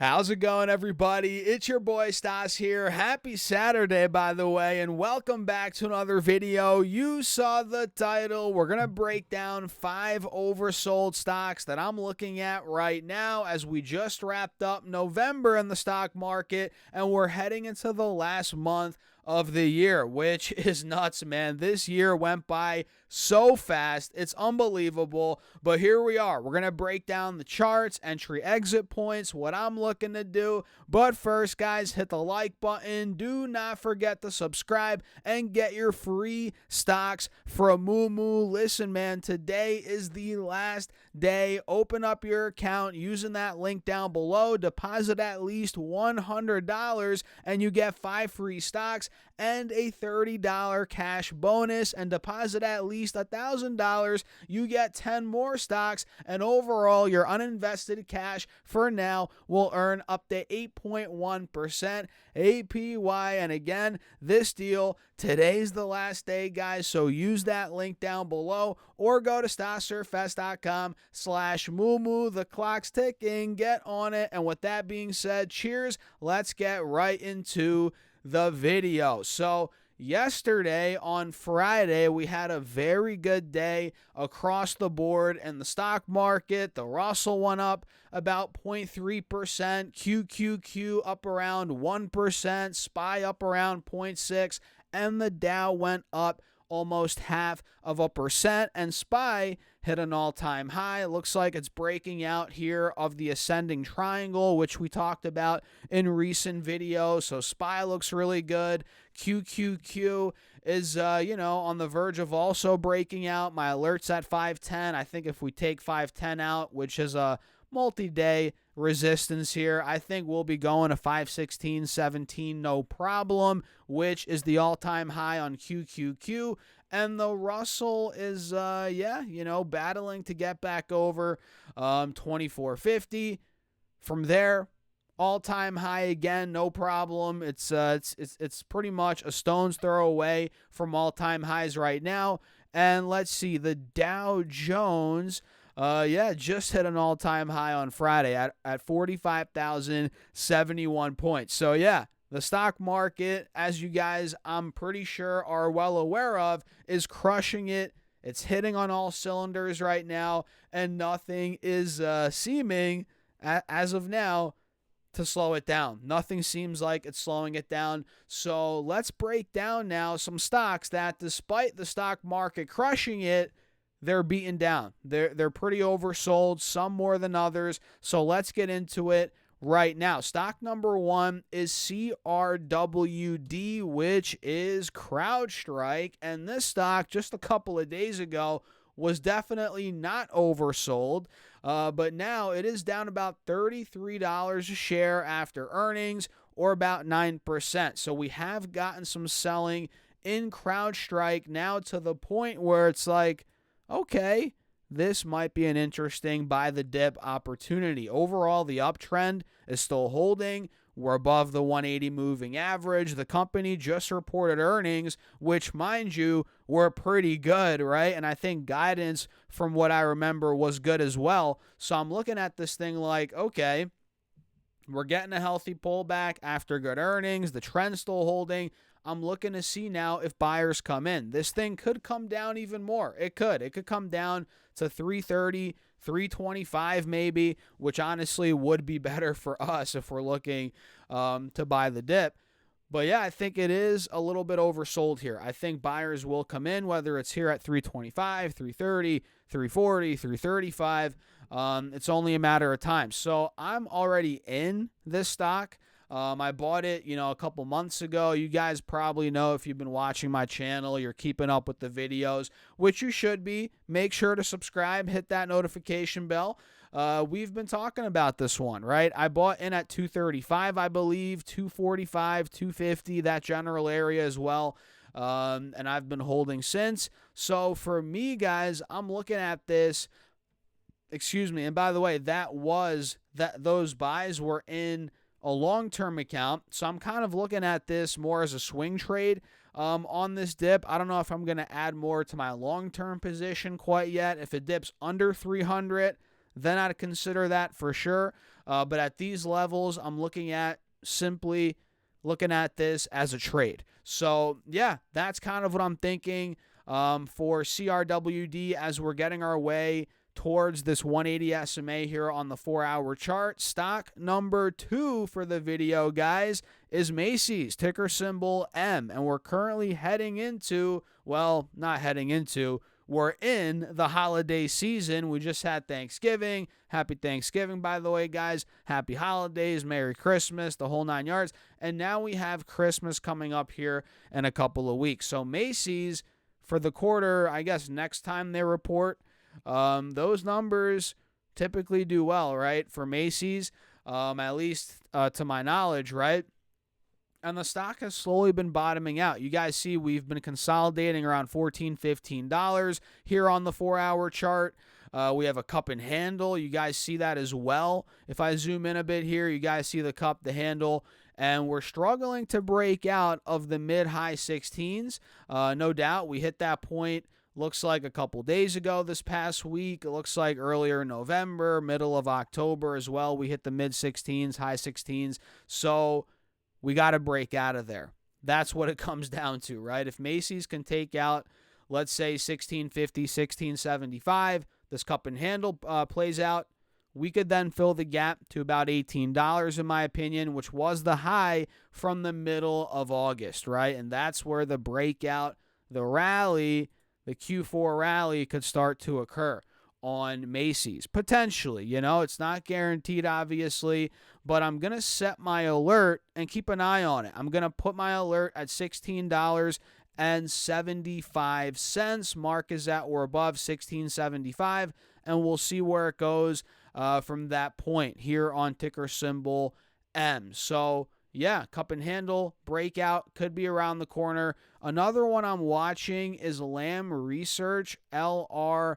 How's it going, everybody? It's your boy Stas here. Happy Saturday, by the way, and welcome back to another video. You saw the title. We're going to break down 5 oversold stocks that I'm looking at right now as we just wrapped up November in the stock market, and we're heading into the last month of the year, which is nuts, man. This year went by so fast. It's unbelievable. But here we are. We're going to break down the charts, entry exit points, what I'm looking to do. But first, guys, hit the like button. Do not forget to subscribe and get your free stocks from Moo. Listen, man, today is the last day. Open up your account using that link down below. Deposit at least $100 and you get 5 free stocks and a $30 cash bonus, and deposit at least $1,000, you get 10 more stocks, and overall your uninvested cash for now will earn up to 8.1% APY. And again, this deal, today's the last day, guys, so use that link down below or go to stasurfest.com/moo. The clock's ticking. Get on it. And with that being said, cheers. Let's get right into the video. So yesterday on Friday, we had a very good day across the board in the stock market. The Russell went up about 0.3%, QQQ up around 1%, SPY up around 0.6%, and the Dow went up almost 0.5%, and SPY hit an all-time high. It looks like it's breaking out here of the ascending triangle, which we talked about in recent videos. So SPY looks really good. QQQ is, on the verge of also breaking out. My alert's at 510. I think if we take 510 out, which is a multi-day resistance here, I think we'll be going to 516, 17, no problem, which is the all-time high on QQQ. And the Russell is, battling to get back over 2450. From there, all-time high again, no problem. It's pretty much a stone's throw away from all-time highs right now. And let's see, the Dow Jones, just hit an all-time high on Friday at 45,071 points. So, yeah, the stock market, as you guys, I'm pretty sure, are well aware of, is crushing it. It's hitting on all cylinders right now, and nothing is seeming, as of now, to slow it down. Nothing seems like it's slowing it down. So let's break down now some stocks that, despite the stock market crushing it, they're beaten down. They're pretty oversold, some more than others. So let's get into it right now. Stock number 1 is CRWD, which is Crowdstrike. And this stock, just a couple of days ago, was definitely not oversold. But now it is down about $33 a share after earnings, or about 9%. So we have gotten some selling in Crowdstrike now, to the point where it's like, okay, this might be an interesting buy the dip opportunity. Overall, the uptrend is still holding. We're above the 180 moving average. The company just reported earnings, which, mind you, were pretty good, right? And I think guidance, from what I remember, was good as well. So I'm looking at this thing like, okay, we're getting a healthy pullback after good earnings. The trend's still holding. I'm looking to see now if buyers come in. This thing could come down even more. It could come down to 330, 325 maybe, which honestly would be better for us if we're looking to buy the dip. But yeah, I think it is a little bit oversold here. I think buyers will come in, whether it's here at 325, 330, 340, 335. It's only a matter of time. So I'm already in this stock. I bought it, a couple months ago. You guys probably know, if you've been watching my channel, you're keeping up with the videos, which you should be. Make sure to subscribe, hit that notification bell. We've been talking about this one, right? I bought in at 235, I believe, 245, 250, that general area as well. And I've been holding since. So for me, guys, I'm looking at this. Excuse me. And by the way, those buys were in a long-term account. So I'm kind of looking at this more as a swing trade on this dip. I don't know if I'm going to add more to my long-term position quite yet. If it dips under 300, then I'd consider that for sure. But at these levels, I'm simply looking at this as a trade. So, yeah, that's kind of what I'm thinking for CRWD as we're getting our way towards this 180 SMA here on the 4-hour chart. Stock number 2 for the video, guys, is Macy's, ticker symbol M. And we're currently we're in the holiday season. We just had Thanksgiving. Happy Thanksgiving, by the way, guys. Happy holidays, Merry Christmas, the whole 9 yards. And now we have Christmas coming up here in a couple of weeks. So Macy's, for the quarter, I guess next time they report, those numbers typically do well, right? For Macy's, at least to my knowledge, right? And the stock has slowly been bottoming out. You guys see we've been consolidating around $14, $15 here on the 4-hour chart. We have a cup and handle. You guys see that as well. If I zoom in a bit here, you guys see the cup, the handle, and we're struggling to break out of the mid-high 16s. No doubt we hit that point, looks like a couple days ago this past week. It looks like earlier in November, middle of October as well. We hit the mid-16s, high 16s. So we got to break out of there. That's what it comes down to, right? If Macy's can take out, let's say, 1650, 1675, this cup and handle plays out, we could then fill the gap to about $18, in my opinion, which was the high from the middle of August, right? And that's where the breakout, the rally, the Q4 rally could start to occur on Macy's. Potentially, it's not guaranteed, obviously, but I'm going to set my alert and keep an eye on it. I'm going to put my alert at $16.75. Mark is at or above $16.75, and we'll see where it goes from that point here on ticker symbol M. So, yeah, cup and handle breakout could be around the corner. Another one I'm watching is Lam Research, LRCX,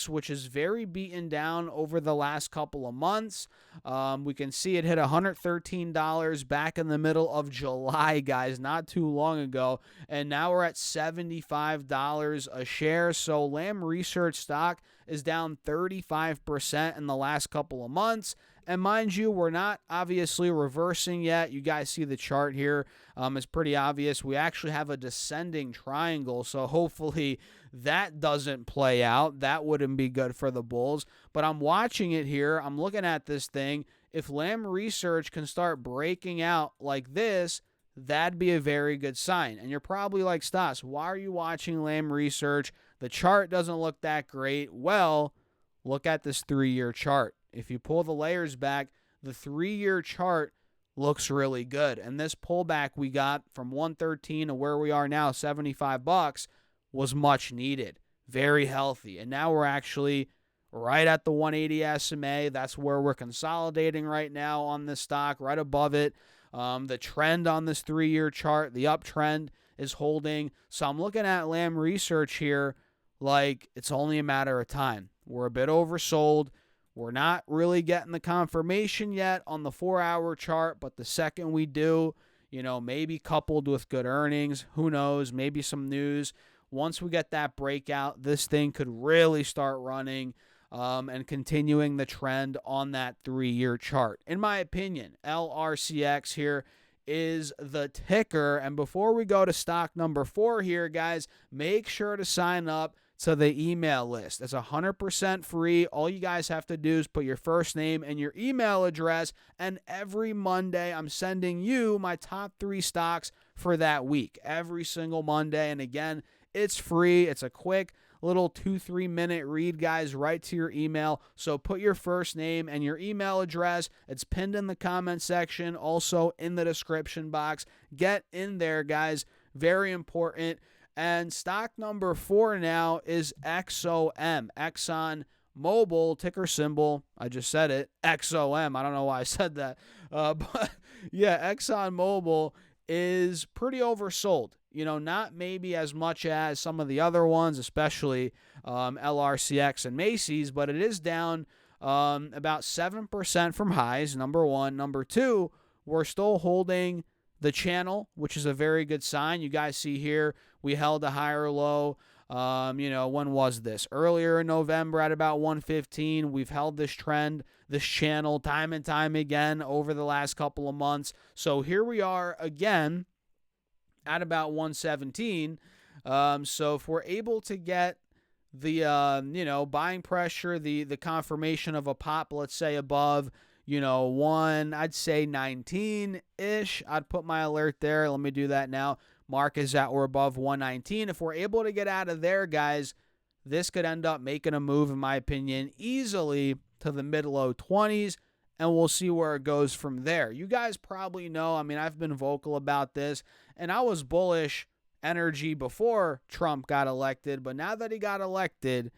which is very beaten down over the last couple of months. We can see it hit $113 back in the middle of July, guys, not too long ago. And now we're at $75 a share. So Lam Research stock is down 35% in the last couple of months. And mind you, we're not obviously reversing yet. You guys see the chart here. It's pretty obvious. We actually have a descending triangle, so hopefully that doesn't play out. That wouldn't be good for the bulls. But I'm watching it here. I'm looking at this thing. If Lam Research can start breaking out like this, that'd be a very good sign. And you're probably like, Stas, why are you watching Lam Research? The chart doesn't look that great. Well, look at this 3-year chart. If you pull the layers back, the 3-year chart looks really good. And this pullback we got from 113 to where we are now, $75, was much needed. Very healthy. And now we're actually right at the 180 SMA. That's where we're consolidating right now on this stock, right above it. The trend on this 3-year chart, the uptrend, is holding. So I'm looking at Lam Research here like it's only a matter of time. We're a bit oversold. We're not really getting the confirmation yet on the 4-hour chart, but the second we do, maybe coupled with good earnings, who knows, maybe some news. Once we get that breakout, this thing could really start running and continuing the trend on that 3-year chart. In my opinion, LRCX here is the ticker. And before we go to stock number 4 here, guys, make sure to sign up to the email list. It's 100% free. All you guys have to do is put your first name and your email address, and every Monday I'm sending you my top 3 stocks for that week. Every single Monday. And again, it's free. It's a quick little 2-3 minute read, guys, right to your email. So put your first name and your email address. It's pinned in the comment section, also in the description box. Get in there, guys. Very important. And stock number 4 now is XOM, Exxon Mobil, ticker symbol. I just said it, XOM. I don't know why I said that. But yeah, Exxon Mobil is pretty oversold. Not maybe as much as some of the other ones, especially LRCX and Macy's, but it is down about 7% from highs, number one. Number two, we're still holding the channel, which is a very good sign. You guys see here, we held a higher low When was this? Earlier in November at about 115. We've held this trend, this channel time and time again over the last couple of months. So here we are again at about 117. So if we're able to get the buying pressure, the confirmation of a pop, let's say above, I'd say 19-ish. I'd put my alert there. Let me do that now. Mark is at or above 119. If we're able to get out of there, guys, this could end up making a move, in my opinion, easily to the mid-low 20s, and we'll see where it goes from there. You guys probably know, I've been vocal about this, and I was bullish energy before Trump got elected, but now that he got elected,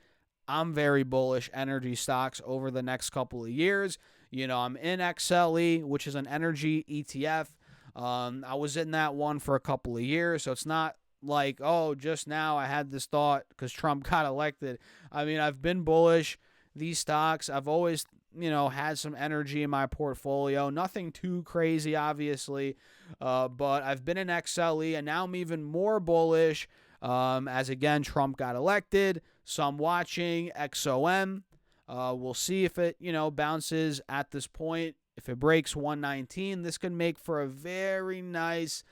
I'm very bullish energy stocks over the next couple of years. I'm in XLE, which is an energy ETF. I was in that one for a couple of years, so it's not like, oh, just now I had this thought because Trump got elected. I've been bullish these stocks. I've always, had some energy in my portfolio. Nothing too crazy, obviously, but I've been in XLE, and now I'm even more bullish as, again, Trump got elected. So I'm watching XOM. We'll see if it, bounces at this point. If it breaks 119, this could make for a very nice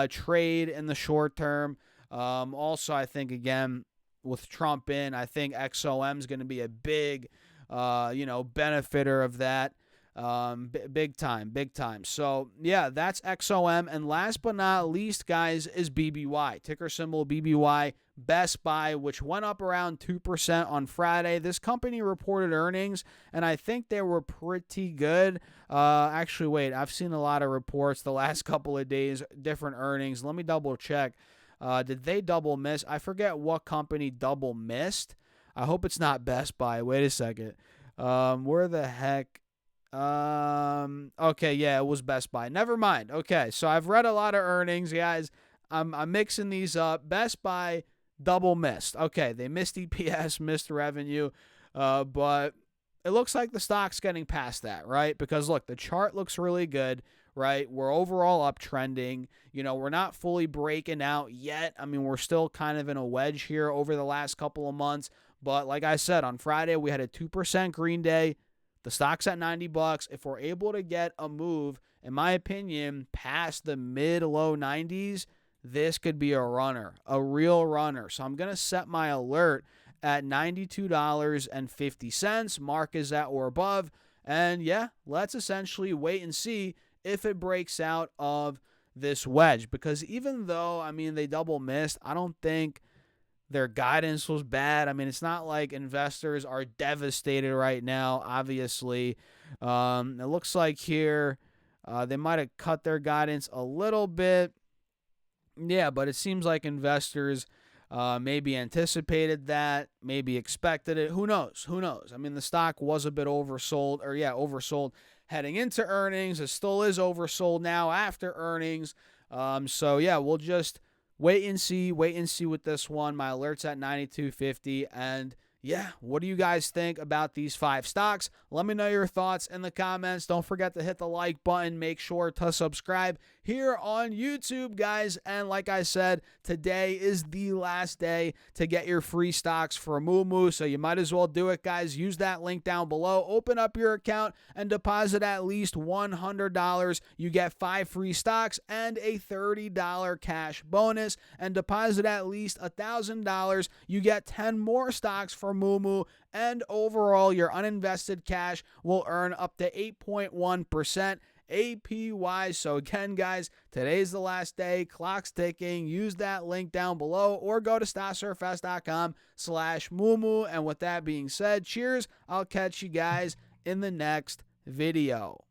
trade in the short term. Also, I think, again, with Trump in, I think XOM is going to be a big, benefiter of that. Big time. So, yeah, that's XOM. And last but not least, guys, is BBY. Ticker symbol BBY. Best Buy, which went up around 2% on Friday. This company reported earnings, and I think they were pretty good. Actually, wait, I've seen a lot of reports the last couple of days, different earnings. Let me double check. Did they double miss? I forget what company double missed. I hope it's not Best Buy. Wait a second. Where the heck? Okay, yeah, it was Best Buy. Never mind. Okay, so I've read a lot of earnings, guys. I'm mixing these up. Best Buy double missed. Okay, they missed EPS, missed revenue, but it looks like the stock's getting past that, right? Because, look, the chart looks really good, right? We're overall uptrending. We're not fully breaking out yet. We're still kind of in a wedge here over the last couple of months. But like I said, on Friday, we had a 2% green day. The stock's at $90. If we're able to get a move, in my opinion, past the mid-low 90s, this could be a runner, a real runner. So I'm going to set my alert at $92.50. Mark is at or above. And yeah, let's essentially wait and see if it breaks out of this wedge. Because even though, they double missed, I don't think their guidance was bad. It's not like investors are devastated right now, obviously. It looks like here they might have cut their guidance a little bit. Yeah, but it seems like investors maybe anticipated that, maybe expected it. Who knows? The stock was a bit oversold heading into earnings. It still is oversold now after earnings. So, yeah, we'll just wait and see with this one. My alert's at 92.50. And, yeah, what do you guys think about these 5 stocks? Let me know your thoughts in the comments. Don't forget to hit the like button. Make sure to subscribe here on YouTube, guys. And like I said, today is the last day to get your free stocks for Moomoo, so you might as well do it, guys. Use that link down below. Open up your account and deposit at least $100. You get 5 free stocks and a $30 cash bonus. And deposit at least $1,000. You get 10 more stocks for Moomoo. And overall, your uninvested cash will earn up to 8.1% APY. So again, guys, today's the last day. Clock's ticking. Use that link down below or go to stocksurfs.com/Moomoo. And with that being said, cheers. I'll catch you guys in the next video.